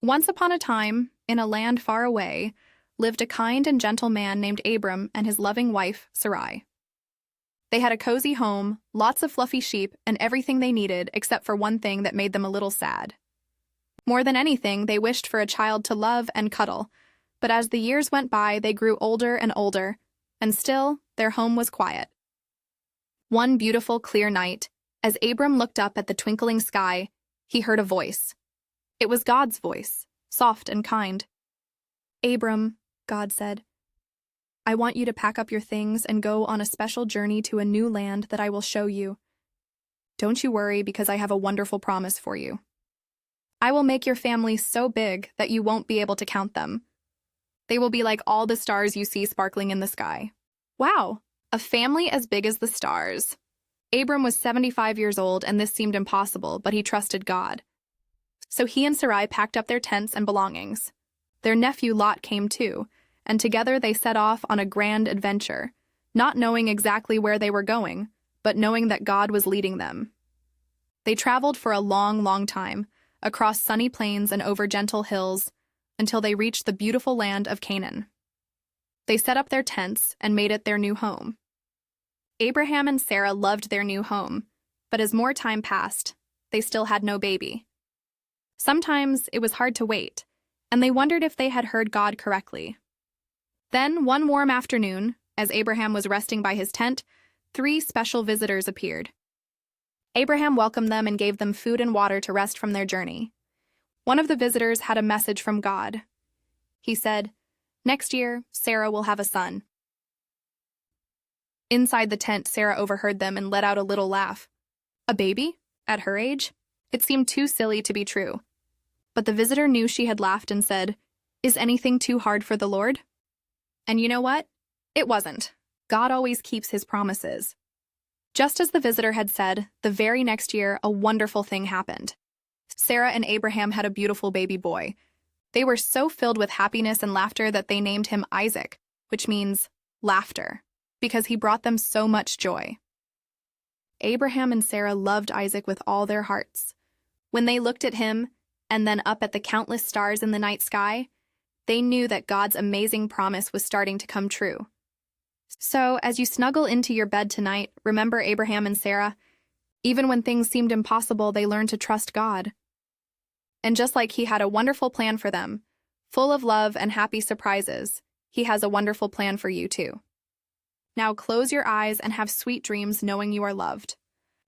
Once upon a time, in a land far away, lived a kind and gentle man named Abram and his loving wife, Sarai. They had a cozy home, lots of fluffy sheep, and everything they needed except for one thing that made them a little sad. More than anything, they wished for a child to love and cuddle, but as the years went by, they grew older and older, and still, their home was quiet. One beautiful, clear night, as Abram looked up at the twinkling sky, he heard a voice. It was God's voice, soft and kind. "Abram," God said, "I want you to pack up your things and go on a special journey to a new land that I will show you. Don't you worry, because I have a wonderful promise for you. I will make your family so big that you won't be able to count them. They will be like all the stars you see sparkling in the sky." Wow, a family as big as the stars. Abram was 75 years old, and this seemed impossible, but he trusted God. So he and Sarai packed up their tents and belongings. Their nephew Lot came too, and together they set off on a grand adventure, not knowing exactly where they were going, but knowing that God was leading them. They traveled for a long, long time, across sunny plains and over gentle hills, until they reached the beautiful land of Canaan. They set up their tents and made it their new home. Abraham and Sarah loved their new home, but as more time passed, they still had no baby. Sometimes it was hard to wait, and they wondered if they had heard God correctly. Then, one warm afternoon, as Abraham was resting by his tent, 3 special visitors appeared. Abraham welcomed them and gave them food and water to rest from their journey. One of the visitors had a message from God. He said, "Next year, Sarah will have a son." Inside the tent, Sarah overheard them and let out a little laugh. A baby? At her age? It seemed too silly to be true. But the visitor knew she had laughed and said, "Is anything too hard for the Lord?" And you know what? It wasn't. God always keeps his promises. Just as the visitor had said, the very next year, a wonderful thing happened. Sarah and Abraham had a beautiful baby boy. They were so filled with happiness and laughter that they named him Isaac, which means laughter, because he brought them so much joy. Abraham and Sarah loved Isaac with all their hearts. When they looked at him, and then up at the countless stars in the night sky, they knew that God's amazing promise was starting to come true. So, as you snuggle into your bed tonight, remember Abraham and Sarah. Even when things seemed impossible, they learned to trust God. And just like he had a wonderful plan for them, full of love and happy surprises, he has a wonderful plan for you too. Now close your eyes and have sweet dreams knowing you are loved.